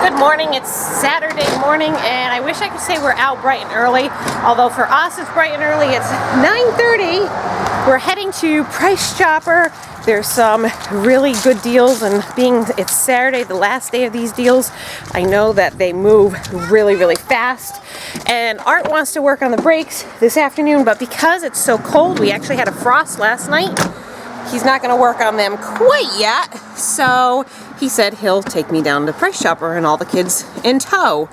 Good morning, it's Saturday morning and I wish I could say we're out bright and early, although for us it's bright and early. It's 9:30. We're heading to Price Chopper. There's some really good deals, and being it's Saturday, the last day of these deals, I know that they move really fast. And Art wants to work on the brakes this afternoon, but because it's so cold, we actually had a frost last night. He's not going to work on them quite yet, so he said he'll take me down to Price Chopper and all the kids in tow.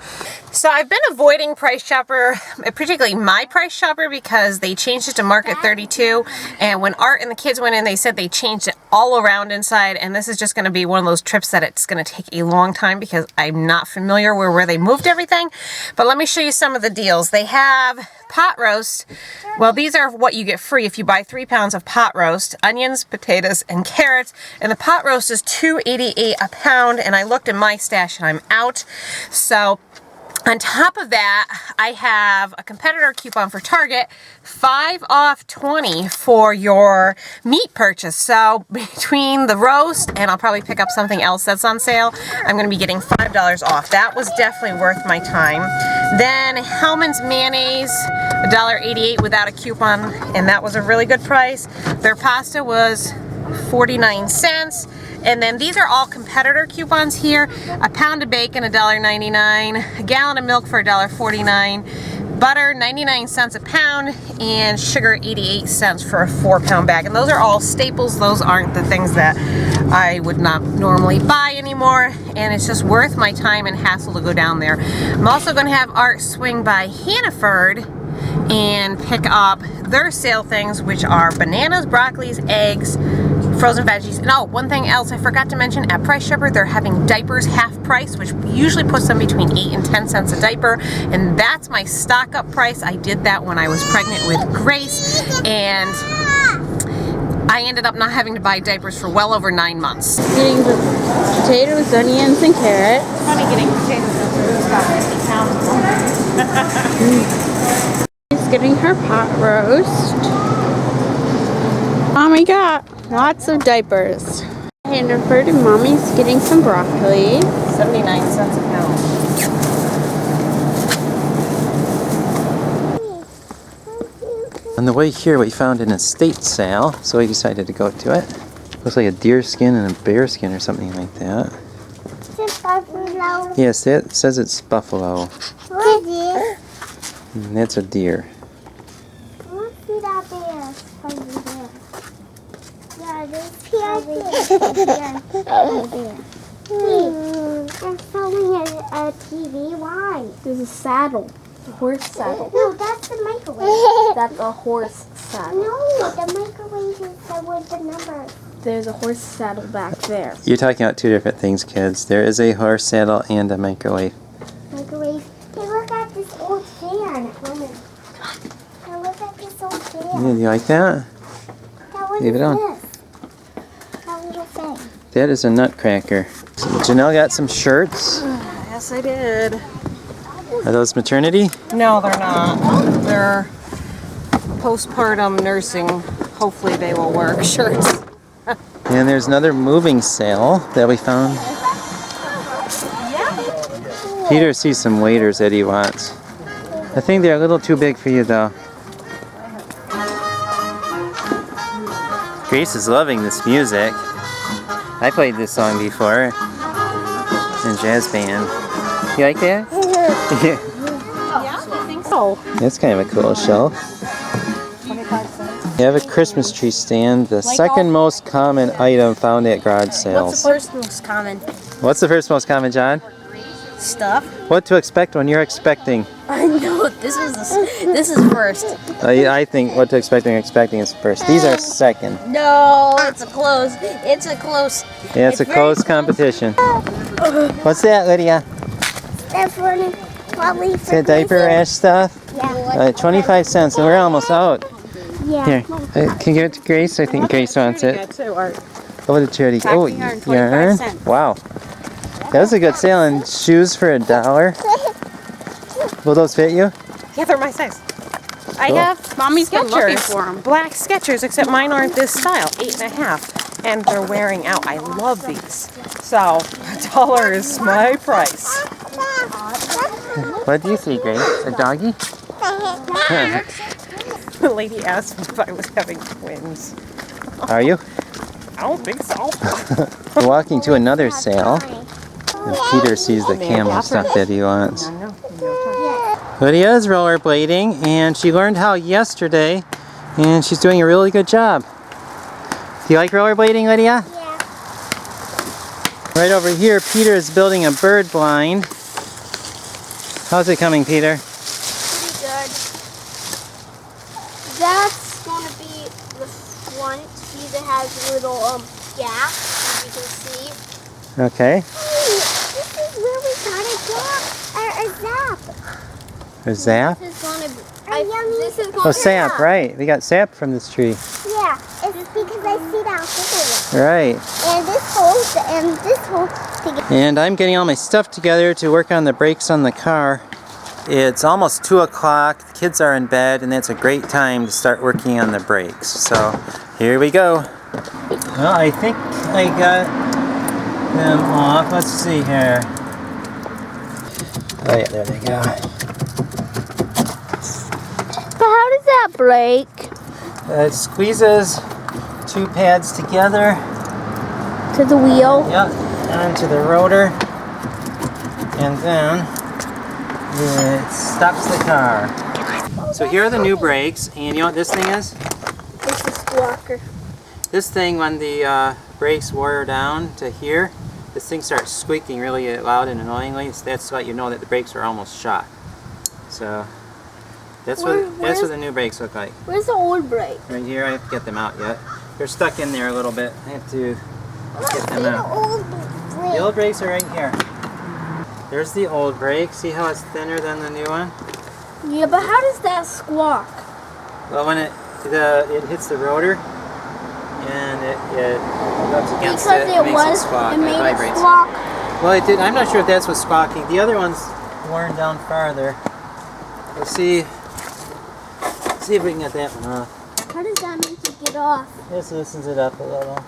So I've been avoiding Price Chopper, particularly my Price Chopper, because they changed it to Market 32, and when Art and the kids went in, they said they changed it all around inside, and this is just going to be one of those trips that it's going to take a long time because I'm not familiar with where they moved everything. But let me show you some of the deals. They have pot roast. Well, these are what you get free if you buy 3 pounds of pot roast, onions, potatoes, and carrots, and the pot roast is $2.88 a pound, and I looked in my stash and I'm out. So on top of that, I have a competitor coupon for Target, 5 off 20 for your meat purchase. So between the roast and I'll probably pick up something else that's on sale, I'm going to be getting $5 off. That was definitely worth my time. Then Hellmann's mayonnaise, $1.88 without a coupon, and that was a really good price. Their pasta was 49 cents. And then these are all competitor coupons here. A pound of bacon, $1.99. A gallon of milk for $1.49. Butter, 99 cents a pound. And sugar, 88 cents for a 4-pound bag. And those are all staples. Those aren't the things that I would not normally buy anymore. And it's just worth my time and hassle to go down there. I'm also going to have Art swing by Hannaford and pick up their sale things, which are bananas, broccolis, eggs, frozen veggies. And oh, one thing else I forgot to mention, at Price Chopper they're having diapers half price, which usually puts them between 8 and 10 cents a diaper, and that's my stock up price. I did that when I was pregnant with Grace, and I ended up not having to buy diapers for well over 9 months. Getting the potatoes, onions, and carrots. Funny getting potatoes and it's about 50 pounds. She's getting her pot roast. Mommy got lots of diapers. Hannaford and Mommy's getting some broccoli. 79 cents a pound. On the way here, we found an estate sale, so we decided to go to it. Looks like a deer skin and a bear skin or something like that. Is it buffalo? Yes, it says it's buffalo. What is it? And that's a deer. I want to see that bear. Yeah, there's I'm filming a TV. Why? There's a saddle. A horse saddle. No, that's the microwave. That's a horse saddle. No, the microwave is with the number. There's a horse saddle back there. You're talking about two different things, kids. There is a horse saddle and a microwave. Microwave. Hey, look at this old fan. Hey, look at this old fan. Yeah, do you like that? What Leave is it on. this? That little thing. That is a nutcracker. So Janelle got some shirts. Yes, I did. Are those maternity? No, they're not. They're postpartum nursing. Hopefully they will work shirts. And there's another moving sale that we found. Peter sees some waders that he wants. I think they're a little too big for you though. Grace is loving this music. I played this song before in jazz band. You like that? Yeah. I think so. That's kind of a cool shelf. 25 cents. You have a Christmas tree stand, the second most common item found at garage sales. First most common What's the first most common, John? stuff. What to expect when you're expecting? I know this is first. I think what to expect when you're expecting is first. These are second. No, it's a close. It's a close. Yeah, it's a close competition. What's that, Lydia? That's one probably Is that diaper rash stuff? Yeah. 25 cents, and we're almost out. Yeah. Here, can you give it to Grace? I think Grace wants it. Go to charity. Oh, yarn. Wow. That was a good sale. And shoes for $1. Will those fit you? Yeah, they're my size. I Cool. have Mommy's been looking Skechers, for 'em. black Skechers, except mine aren't this style, 8.5, and they're wearing out. I love these. So $5 is my price. What do you see, Grace? A doggy? The lady asked me if I was having twins. Are you? I don't think so. We're walking to another sale. And Peter sees the camel stuff that he wants. Lydia's rollerblading, and she learned how yesterday, and she's doing a really good job. Do you like rollerblading, Lydia? Yeah. Right over here, Peter is building a bird blind. How's it coming, Peter? Pretty good. That's going to be the front. See, that has a little gap, as you can see. Okay. Hey, this is where we got a zap. A zap? This is going to be. This is going Oh, sap, right. We got sap from this tree. Yeah, it's because I see that through Right. And this holds together. And I'm getting all my stuff together to work on the brakes on the car. It's almost 2 o'clock, the kids are in bed, and that's a great time to start working on the brakes. So, here we go. Well, I think I got them off. Let's see here. Oh yeah, there they go. But how does that break? It squeezes 2 pads together. To the wheel? Yep, onto the rotor. And then it stops the car. So here are the new brakes, and you know what this thing is? It's a squawker. This thing, when the brakes wear down to here, this thing starts squeaking really loud and annoyingly. So that's what you know that the brakes are almost shot. So that's what the new brakes look like. Where's the old brake? Right here, I have to get them out yet. They're stuck in there a little bit. I have to get them out. The old brakes are right here. There's the old brake. See how it's thinner than the new one? Yeah, but how does that squawk? Well, when it hits the rotor and it rubs against Because it makes it squawk. it made it vibrates. squawk. Well, it did. I'm not sure if that's what's squawking. The other one's worn down farther. Let's see if we can get that one off. How does that make it get off? This loosens it up a little.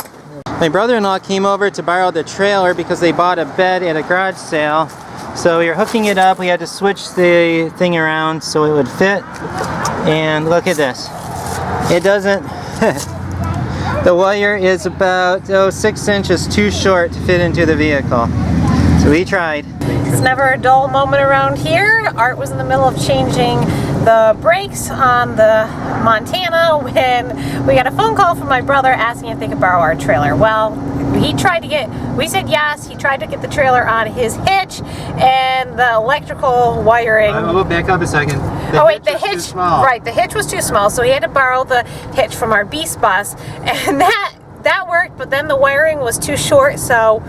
My brother-in-law came over to borrow the trailer because they bought a bed at a garage sale. So we were hooking it up. We had to switch the thing around so it would fit. And look at this. It doesn't... The wire is about 6 inches too short to fit into the vehicle. So we tried. It's never a dull moment around here. Art was in the middle of changing the brakes on the Montana when we got a phone call from my brother asking if they could borrow our trailer. Well, we said yes, he tried to get the trailer on his hitch, and the electrical wiring... We'll back up a second. The hitch, right, the hitch was too small, so he had to borrow the hitch from our Beast bus, and that worked, but then the wiring was too short, so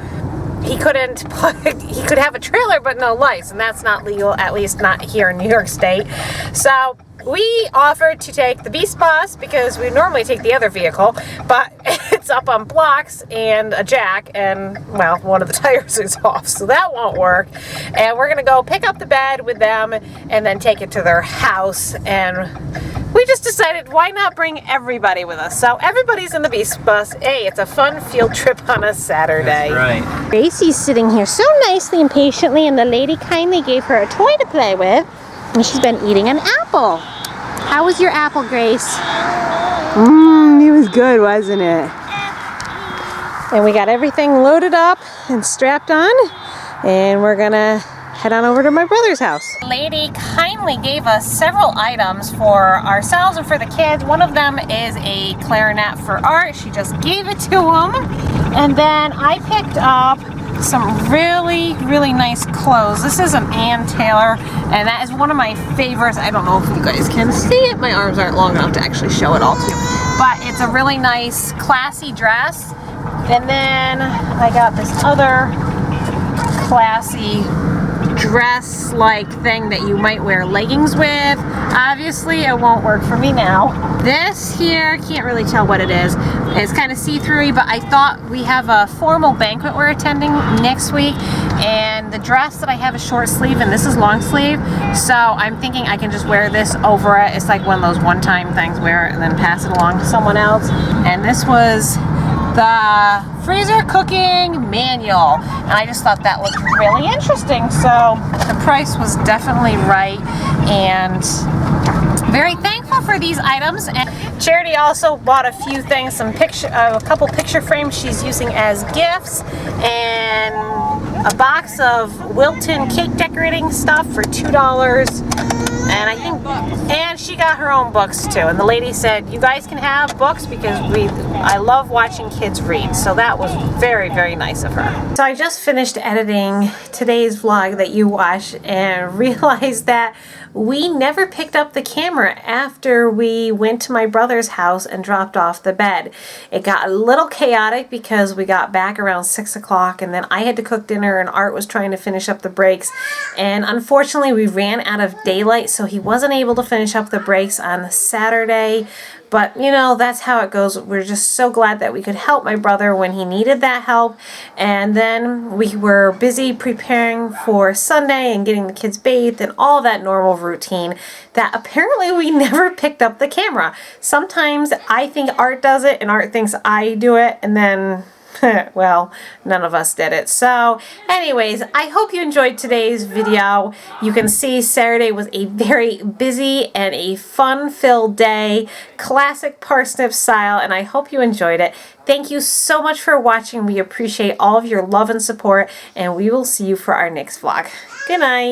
he could have a trailer but no lights, and that's not legal, at least not here in New York State. So we offered to take the Beast bus because we normally take the other vehicle, but it's up on blocks and a jack, and well, one of the tires is off, so that won't work. And we're gonna go pick up the bed with them and then take it to their house. And we just decided, why not bring everybody with us? So everybody's in the Beast bus. Hey, it's a fun field trip on a Saturday. That's right. Gracie's sitting here so nicely and patiently, and the lady kindly gave her a toy to play with, and she's been eating an apple. How was your apple, Grace? It was good, wasn't it? And we got everything loaded up and strapped on, and we're gonna head on over to my brother's house. The lady kindly gave us several items for ourselves and for the kids. One of them is a clarinet for Art. She just gave it to him. And then I picked up some really, really nice clothes. This is an Ann Taylor, and that is one of my favorites. I don't know if you guys can see it. My arms aren't long enough to actually show it all to you. But it's a really nice, classy dress. And then I got this other classy dress-like thing that you might wear leggings with. Obviously, it won't work for me now. This here, can't really tell what it is. It's kind of see-through-y, but I thought we have a formal banquet we're attending next week, and the dress that I have is short sleeve and this is long sleeve, so I'm thinking I can just wear this over it. It's like one of those one-time things, wear it and then pass it along to someone else. And this was the freezer cooking manual, and I just thought that looked really interesting. So the price was definitely right, and very thankful for these items. And Charity also bought a few things, a couple picture frames she's using as gifts, and a box of Wilton cake decorating stuff for $2. And she got her own books too. And the lady said, you guys can have books because I love watching kids read. So that was very, very nice of her. So I just finished editing today's vlog that you watched and realized that we never picked up the camera after we went to my brother's house and dropped off the bed. It got a little chaotic because we got back around 6 o'clock, and then I had to cook dinner and Art was trying to finish up the breaks. And unfortunately we ran out of daylight, so he wasn't able to finish up the breaks on Saturday. But, you know, that's how it goes. We're just so glad that we could help my brother when he needed that help. And then we were busy preparing for Sunday and getting the kids bathed and all that normal routine that apparently we never picked up the camera. Sometimes I think Art does it and Art thinks I do it, and then well, none of us did it. So anyways, I hope you enjoyed today's video. You can see Saturday was a very busy and a fun-filled day, classic parsnip style, and I hope you enjoyed it. Thank you so much for watching. We appreciate all of your love and support, and we will see you for our next vlog. Good night.